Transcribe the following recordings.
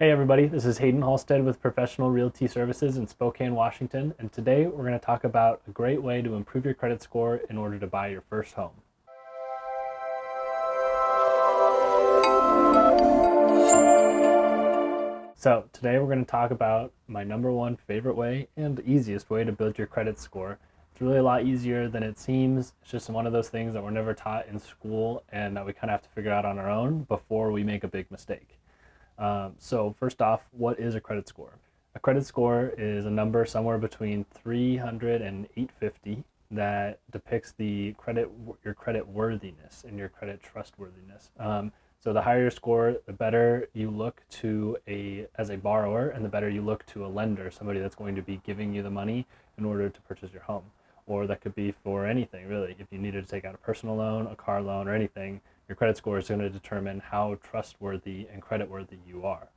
Hey everybody, this is Haydn Halsted with Professional Realty Services in Spokane, Washington, and today we're going to talk about a great way to improve your credit score in order to buy your first home. So today we're going to talk about my number one favorite way and the easiest way to build your credit score. It's really a lot easier than it seems. It's just one of those things that we're never taught in school and that we kind of have to figure out on our own before we make a big mistake. So first off, what is a credit score? A credit score is a number somewhere between 300 and 850 that depicts your credit worthiness and your credit trustworthiness. So the higher your score, the better you look as a borrower, and the better you look to a lender, somebody that's going to be giving you the money in order to purchase your home. Or that could be for anything, really. If you needed to take out a personal loan, a car loan, or anything, your credit score is going to determine how trustworthy and creditworthy you are.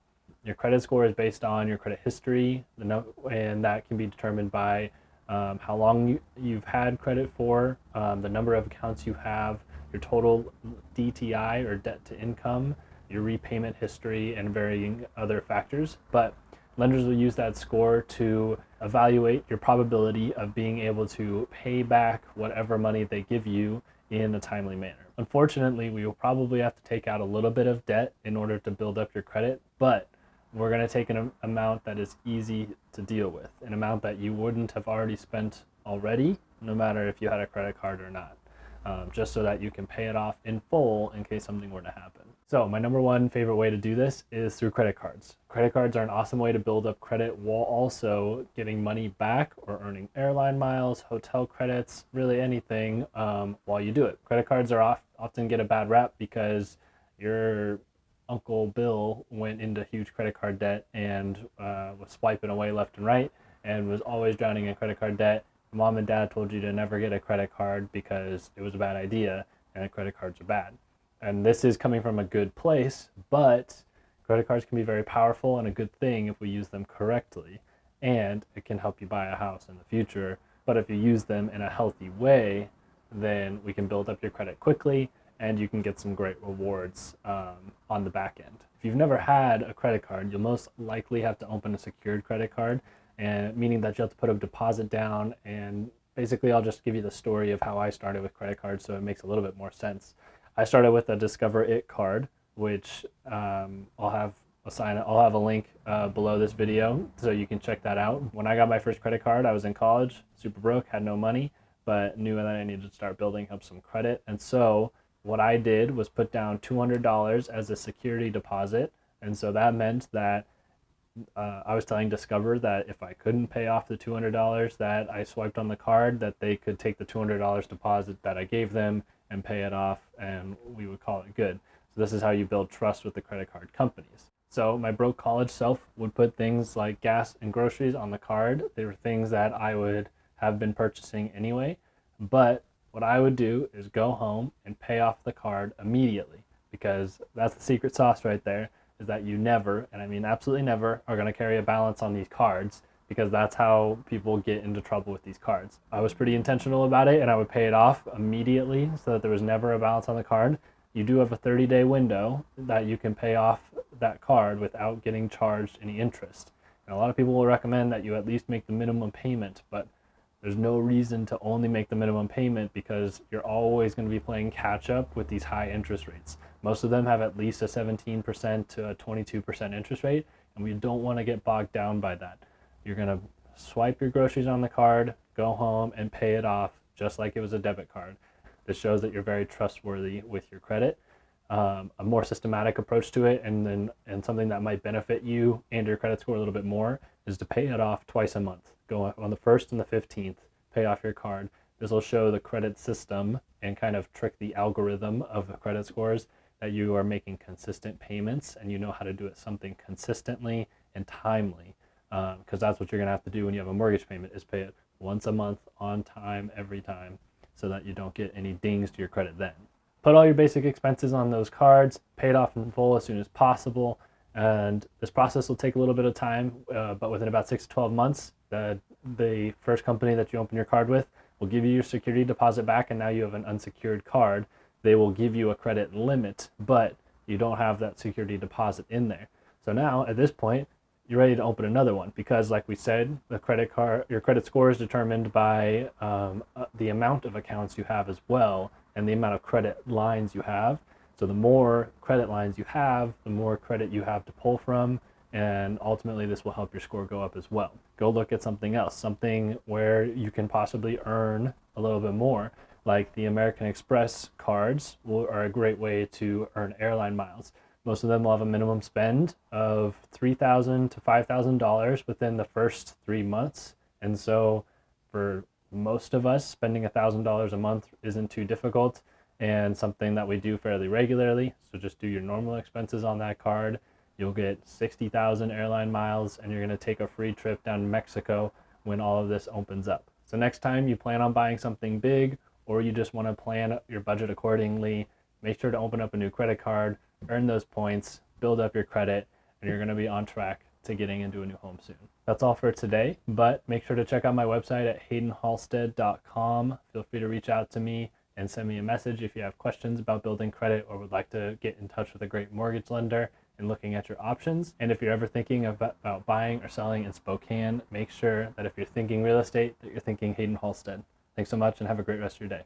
Your credit score is based on your credit history, and that can be determined by how long you've had credit for, the number of accounts you have, your total DTI or debt to income, your repayment history, and varying other factors. But lenders will use that score to evaluate your probability of being able to pay back whatever money they give you in a timely manner. Unfortunately, we will probably have to take out a little bit of debt in order to build up your credit, but we're going to take an amount that is easy to deal with, an amount that you wouldn't have already spent already, no matter if you had a credit card or not, just so that you can pay it off in full in case something were to happen. So my number one favorite way to do this is through credit cards. Credit cards are an awesome way to build up credit while also getting money back or earning airline miles, hotel credits, really anything while you do it. Credit cards are often get a bad rap because your Uncle Bill went into huge credit card debt and was swiping away left and right and was always drowning in credit card debt. Mom and dad told you to never get a credit card because it was a bad idea and credit cards are bad. And this is coming from a good place, but credit cards can be very powerful and a good thing if we use them correctly. And it can help you buy a house in the future. But if you use them in a healthy way, then we can build up your credit quickly and you can get some great rewards on the back end. If you've never had a credit card, you'll most likely have to open a secured credit card, and meaning that you have to put a deposit down. And basically, I'll just give you the story of how I started with credit cards so it makes a little bit more sense. I started with a Discover It card, which I'll have a link below this video so you can check that out. When I got my first credit card, I was in college, super broke, had no money, but knew that I needed to start building up some credit. And so what I did was put down $200 as a security deposit. And so that meant that I was telling Discover that if I couldn't pay off the $200 that I swiped on the card, that they could take the $200 deposit that I gave them and pay it off, and we would call it good. So this is how you build trust with the credit card companies. So my broke college self would put things like gas and groceries on the card. They were things that I would have been purchasing anyway, but what I would do is go home and pay off the card immediately, because that's the secret sauce right there, is that you never, and I mean absolutely never, are going to carry a balance on these cards, because that's how people get into trouble with these cards. I was pretty intentional about it, and I would pay it off immediately so that there was never a balance on the card. You do have a 30-day window that you can pay off that card without getting charged any interest. And a lot of people will recommend that you at least make the minimum payment, but there's no reason to only make the minimum payment, because you're always going to be playing catch up with these high interest rates. Most of them have at least a 17% to a 22% interest rate, and we don't want to get bogged down by that. You're going to swipe your groceries on the card, go home, and pay it off just like it was a debit card. This shows that you're very trustworthy with your credit. A more systematic approach to it, and something that might benefit you and your credit score a little bit more, is to pay it off twice a month. Go on the 1st and the 15th, pay off your card. This will show the credit system and kind of trick the algorithm of credit scores that you are making consistent payments and you know how to do it something consistently and timely, because that's what you're going to have to do when you have a mortgage payment, is pay it once a month on time every time, so that you don't get any dings to your credit then. Put all your basic expenses on those cards, pay it off in full as soon as possible, and this process will take a little bit of time, but within about 6 to 12 months, the first company that you open your card with will give you your security deposit back, and now you have an unsecured card. They will give you a credit limit, but you don't have that security deposit in there. So now at this point, you're ready to open another one because, like we said, your credit score is determined by the amount of accounts you have as well and the amount of credit lines you have. So the more credit lines you have, the more credit you have to pull from, and ultimately this will help your score go up as well. Go look at something else, something where you can possibly earn a little bit more, like the American Express cards are a great way to earn airline miles. Most of them will have a minimum spend of $3,000 to $5,000 within the first 3 months. And so for most of us, spending $1,000 a month isn't too difficult and something that we do fairly regularly. So just do your normal expenses on that card. You'll get 60,000 airline miles and you're going to take a free trip down to Mexico when all of this opens up. So next time you plan on buying something big or you just want to plan your budget accordingly, make sure to open up a new credit card, earn those points, build up your credit, and you're going to be on track to getting into a new home soon. That's all for today, but make sure to check out my website at haydnhalsted.com. Feel free to reach out to me and send me a message if you have questions about building credit or would like to get in touch with a great mortgage lender and looking at your options. And if you're ever thinking about buying or selling in Spokane, make sure that if you're thinking real estate, that you're thinking Haydn Halsted. Thanks so much and have a great rest of your day.